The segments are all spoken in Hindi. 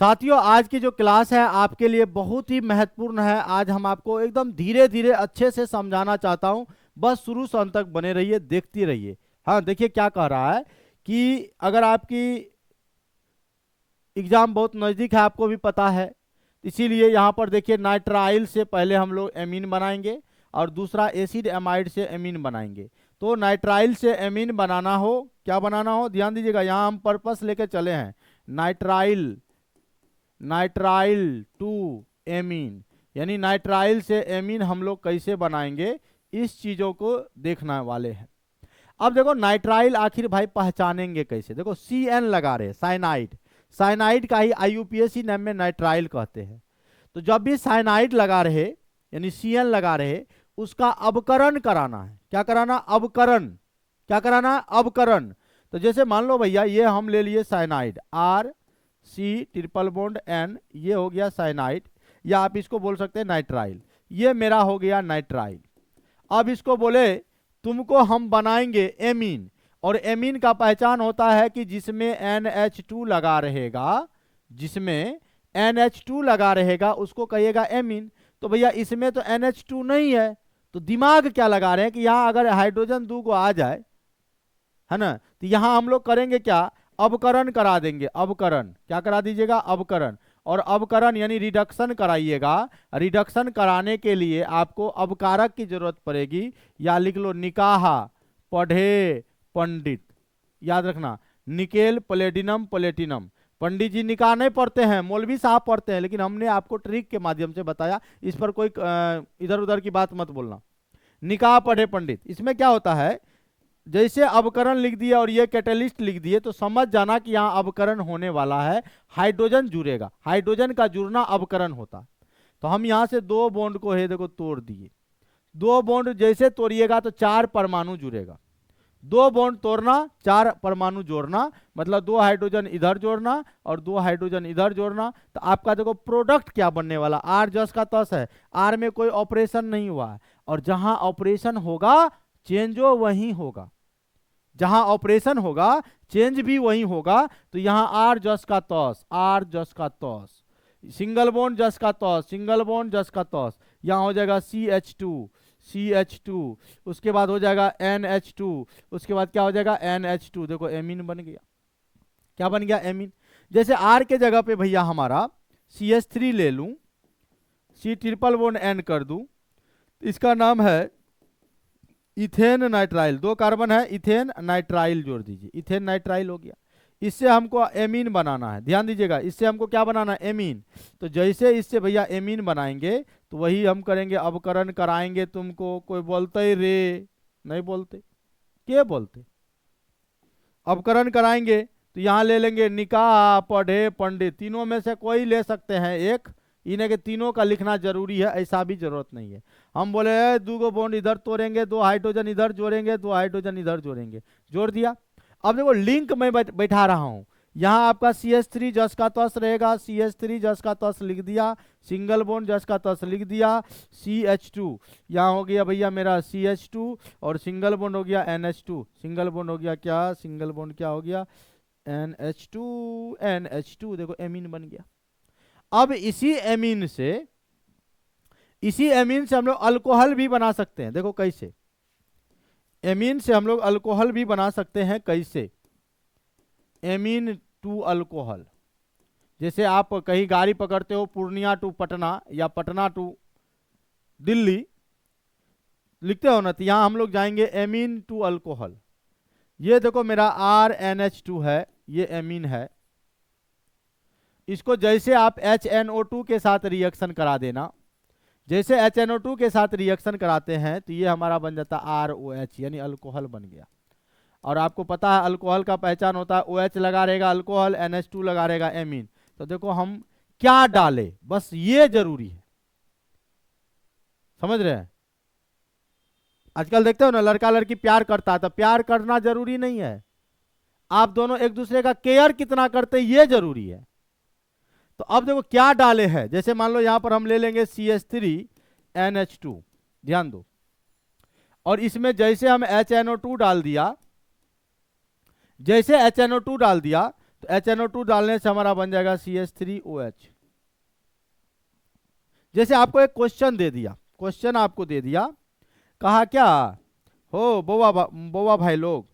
साथियों, आज की जो क्लास है आपके लिए बहुत ही महत्वपूर्ण है। आज हम आपको एकदम धीरे धीरे अच्छे से समझाना चाहता हूं। बस शुरू से अंत तक बने रहिए, देखती रहिए। हाँ, देखिए क्या कह रहा है कि अगर आपकी एग्जाम बहुत नज़दीक है, आपको भी पता है, इसीलिए यहाँ पर देखिए नाइट्राइल से पहले हम लोग एमीन बनाएंगे और दूसरा एसिड एमाइड से एमीन बनाएंगे। तो नाइट्राइल से एमीन बनाना हो, क्या बनाना हो, ध्यान दीजिएगा, यहाँ हम पर्पस लेके चले हैं। नाइट्राइल नाइट्राइल टू एमीन, यानी नाइट्राइल से एमीन हम लोग कैसे बनाएंगे, इस चीजों को देखने वाले हैं। अब देखो नाइट्राइल आखिर भाई पहचानेंगे कैसे। देखो CN लगा रहे, साइनाइड, साइनाइड का ही IUPAC नाम में नाइट्राइल कहते हैं। तो जब भी साइनाइड लगा रहे यानी CN लगा रहे, उसका अवकरण कराना है। क्या कराना? अवकरण। क्या कराना? अवकरण। तो जैसे मान लो भैया ये हम ले लिए साइनाइड, R⁻C⁻N, ये हो गया साइनाइड, या आप इसको बोल सकते हैं नाइट्राइल। ये मेरा हो गया नाइट्राइल। अब इसको बोले तुमको हम बनाएंगे एमीन, और एमीन का पहचान होता है कि जिसमें NH2 लगा रहेगा, जिसमें NH2 लगा रहेगा उसको कहिएगा एमीन। तो भैया इसमें तो NH2 नहीं है, तो दिमाग क्या लगा रहे हैं कि यहाँ अगर हाइड्रोजन 2 को आ जाए, है ना, तो यहाँ हम लोग करेंगे क्या, अवकरण करा देंगे। अवकरण क्या करा दीजिएगा? अवकरण। और अवकरण यानी रिडक्शन कराइएगा। रिडक्शन कराने के लिए आपको अवकारक की जरूरत पड़ेगी, या लिख लो निकाह पढ़े पंडित। याद रखना, निकेल प्लेटिनम प्लेटिनम। पंडित जी निकाह नहीं पढ़ते हैं, मौलवी साहब पढ़ते हैं, लेकिन हमने आपको ट्रिक के माध्यम से बताया, इस पर कोई इधर उधर की बात मत बोलना। निकाह पढ़े पंडित, इसमें क्या होता है, जैसे अवकरण लिख दिया और ये कैटलिस्ट लिख दिए तो समझ जाना कि यहाँ अवकरण होने वाला है, हाइड्रोजन जुड़ेगा। हाइड्रोजन का जुड़ना अवकरण होता। तो हम यहाँ से 2 बॉन्ड को है देखो तोड़ दिए। 2 बॉन्ड जैसे तोड़िएगा तो 4 परमाणु जुड़ेगा। 2 बॉन्ड तोड़ना, 4 परमाणु जोड़ना, मतलब 2 हाइड्रोजन इधर जोड़ना और 2 हाइड्रोजन इधर जोड़ना। तो आपका देखो प्रोडक्ट क्या बनने वाला, R जस का तस है, R में कोई ऑपरेशन नहीं हुआ है, और जहां ऑपरेशन होगा चेंज वही होगा। जहां ऑपरेशन होगा चेंज भी वही होगा। तो यहां R जस का तौस, R जस का तौस, सिंगल बॉन्ड जस का तौस, सिंगल बॉन्ड जस का तौस, यहां हो जाएगा CH2 CH2, उसके बाद हो जाएगा NH2, उसके बाद क्या हो जाएगा NH2। देखो एमीन बन गया। क्या बन गया? एमीन। जैसे R के जगह पे भैया हमारा CH3 ले लूं, C⁻N कर दूं, इसका नाम है इथेन नाइट्राइल। 2 कार्बन है, इथेन नाइट्राइल जोड़ दीजिए, इथेन नाइट्राइल हो गया। इससे हमको एमीन बनाना है, ध्यान दीजिएगा, इससे हमको क्या बनाना है? एमीन। तो जैसे इससे भैया एमीन बनाएंगे तो वही हम करेंगे, अवकरण कराएंगे तुमको। कोई बोलते रे? नहीं बोलते। क्या बोलते? अवकरण कराएंगे तो यहाँ ले लेंगे निकाह पढ़े पंडित, तीनों में से कोई ले सकते हैं एक, इन्हें के तीनों का लिखना जरूरी है ऐसा भी जरूरत नहीं है। हम बोले 2 बॉन्ड इधर तोड़ेंगे, 2 हाइड्रोजन इधर जोड़ेंगे, 2 हाइड्रोजन इधर जोड़ेंगे, जोड़ दिया। अब देखो लिंक में बैठा रहा हूं, यहाँ आपका CH3 जस का तस रहेगा, CH3 जस का तस लिख दिया, सिंगल बॉन्ड जस का तस लिख दिया, CH2 यहाँ हो गया भैया मेरा CH2, और सिंगल बॉन्ड हो गया NH2, सिंगल बॉन्ड हो गया क्या, सिंगल बॉन्ड क्या हो गया NH2, NH2, देखो एमीन बन गया। अब इसी एमीन से हम लोग अल्कोहल भी बना सकते हैं। देखो कैसे, एमीन से हम लोग अल्कोहल भी बना सकते हैं। कैसे? Amine to alcohol. जैसे आप कहीं गाड़ी पकड़ते हो, पूर्णिया टू पटना या पटना टू दिल्ली लिखते हो ना, तो यहां हम लोग जाएंगे एमीन टू अल्कोहल। ये देखो मेरा RNH2 है, ये एमीन है। इसको जैसे आप HNO2 के साथ रिएक्शन करा देना, जैसे HNO2 के साथ रिएक्शन कराते हैं तो ये हमारा बन जाता है ROH, यानी अल्कोहल बन गया। और आपको पता है अल्कोहल का पहचान होता है OH लगा रहेगा अल्कोहल, NH2 लगा रहेगा एमीन। तो देखो हम क्या डाले, बस ये जरूरी है, समझ रहे हैं? आजकल देखते हो ना लड़का लड़की प्यार करता है, तो प्यार करना जरूरी नहीं है, आप दोनों एक दूसरे का केयर कितना करते हैं ये जरूरी है। तो अब देखो क्या डाले हैं, जैसे मान लो यहां पर हम ले लेंगे CH3NH2, ध्यान दो, और इसमें जैसे हम HNO2 डाल दिया, जैसे HNO2 डाल दिया तो HNO2 डालने से हमारा बन जाएगा CH3OH। जैसे आपको एक क्वेश्चन दे दिया, क्वेश्चन आपको दे दिया, कहा क्या हो बोवा भाई लोग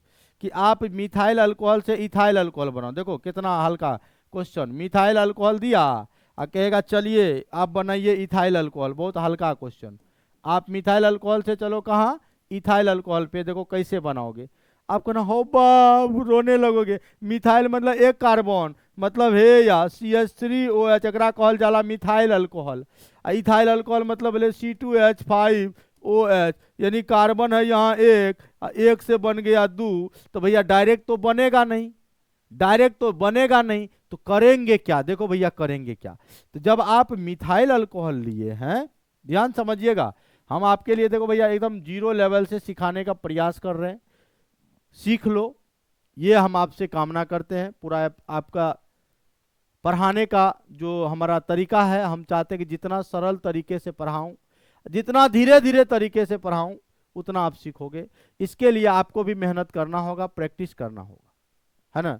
कि आप मिथाइल अल्कोहल से इथाइल अल्कोहल बनाओ। देखो कितना हल्का क्वेश्चन, मिथाइल अल्कोहल दिया और कहेगा चलिए आप बनाइए इथाइल अल्कोहल, बहुत हल्का क्वेश्चन। आप मिथाइल अल्कोहल से चलो कहाँ, इथाइल अल्कोहल पे, देखो कैसे बनाओगे। आपको ना हो बाप रोने लगोगे। मिथाइल मतलब एक कार्बन, मतलब हे या CH3OH, एकरा कहल जाला मिथाइल अल्कोहल। इथाइल अल्कोहल मतलब बोले C2H5OH, यानी कार्बन है यहाँ एक से बन गया 2, तो भैया डायरेक्ट तो बनेगा नहीं, डायरेक्ट तो बनेगा नहीं, तो करेंगे क्या, देखो भैया करेंगे क्या। तो जब आप मिथाइल अल्कोहल लिए हैं, ध्यान समझिएगा, हम आपके लिए देखो भैया एकदम 0 लेवल से सिखाने का प्रयास कर रहे हैं, सीख लो, ये हम आपसे कामना करते हैं। पूरा आपका पढ़ाने का जो हमारा तरीका है, हम चाहते हैं कि जितना सरल तरीके से पढ़ाऊं, जितना धीरे धीरे तरीके से पढ़ाऊं, उतना आप सीखोगे। इसके लिए आपको भी मेहनत करना होगा, प्रैक्टिस करना होगा, है ना।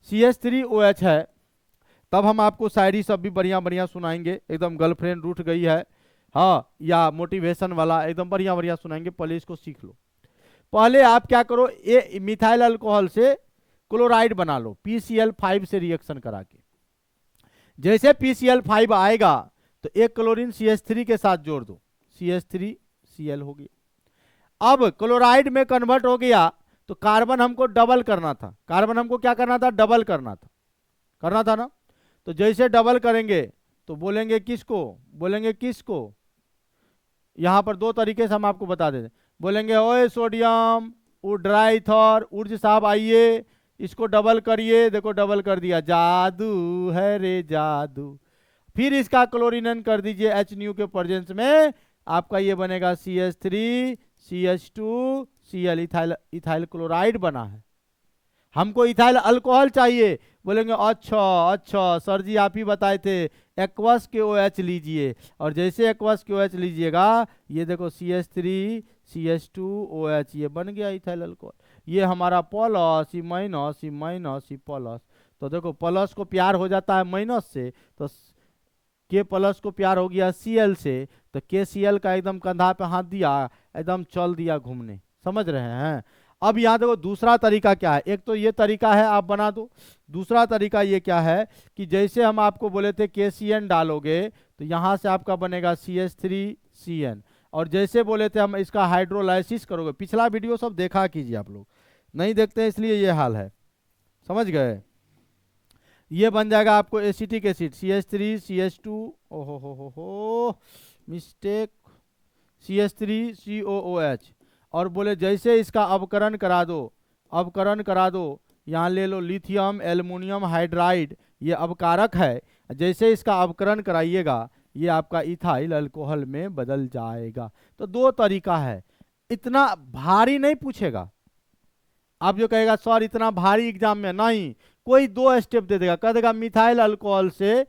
CH3OH है, तब हम आपको शायरी सब भी बढ़िया बढ़िया सुनाएंगे, एकदम गर्लफ्रेंड रूठ गई है, हाँ, या मोटिवेशन वाला एकदम बढ़िया बढ़िया सुनाएंगे। पहले इसको सीख लो। पहले आप क्या करो, ये मिथाइल अल्कोहल से क्लोराइड बना लो PCl5 से रिएक्शन करा के। जैसे PCl5 आएगा तो एक क्लोरीन CH3 के साथ जोड़ दो, CH3Cl हो गया। अब क्लोराइड में कन्वर्ट हो गया, तो कार्बन हमको डबल करना था, कार्बन हमको क्या करना था, डबल करना था ना। तो जैसे डबल करेंगे तो बोलेंगे किसको, बोलेंगे किसको, यहां पर दो तरीके से हम आपको बता देते, बोलेंगे ओए सोडियम ड्राइथर, उर्ज साहब आइए इसको डबल करिए, देखो डबल कर दिया, जादू है रे जादू। फिर इसका क्लोरीनन कर दीजिए H के प्रेजेंस में, आपका ये बनेगा CH3CH2Cl, इथाइल क्लोराइड बना है। हमको इथाइल अल्कोहल चाहिए, बोलेंगे अच्छा सर जी आप ही बताए थे, एक्वस के OH लीजिए, और जैसे एक्वस के OH लीजिएगा, ये देखो CH3CH2OH, ये बन गया इथाइल अल्कोहल। ये हमारा plus, E minus, E minus, E plus, तो देखो प्लस को प्यार हो जाता है माइनस से, तो के प्लस को प्यार हो गया Cl से, तो KCl का एकदम कंधा पे हाथ दिया, एकदम चल दिया घूमने, समझ रहे हैं। अब यहाँ देखो दूसरा तरीका क्या है, एक तो ये तरीका है आप बना दो, दूसरा तरीका ये क्या है कि जैसे हम आपको बोले थे KCN डालोगे तो यहाँ से आपका बनेगा CH3CN, और जैसे बोले थे हम इसका हाइड्रोलाइसिस करोगे, पिछला वीडियो सब देखा कीजिए, आप लोग नहीं देखते हैं इसलिए ये हाल है, समझ गए। ये बन जाएगा आपको एसिटिक एसिड CH3CH2, ओहो मिस्टेक, CH3COOH, और बोले जैसे इसका अवकरण करा दो, अवकरण करा दो, यहाँ ले लो लिथियम एल्युमिनियम हाइड्राइड, ये अवकारक है, जैसे इसका अवकरण कराइएगा ये आपका इथाइल अल्कोहल में बदल जाएगा। तो दो तरीका है, इतना भारी नहीं पूछेगा। आप जो कहेगा सर इतना भारी एग्जाम में नहीं, कोई दो स्टेप दे देगा, कह देगा मिथाइल अल्कोहल से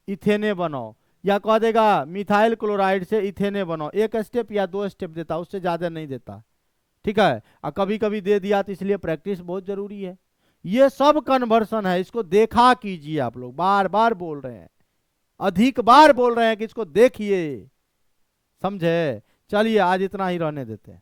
इथेने बनाओ, या कह देगा मिथाइल क्लोराइड से इथेने बनाओ, एक स्टेप या दो स्टेप देता, उससे ज्यादा नहीं देता, ठीक है। और कभी कभी दे दिया, तो इसलिए प्रैक्टिस बहुत जरूरी है। ये सब कन्वर्सन है, इसको देखा कीजिए, आप लोग बार बार बोल रहे हैं, अधिक बार बोल रहे हैं कि इसको देखिए, समझे। चलिए आज इतना ही रहने देते हैं।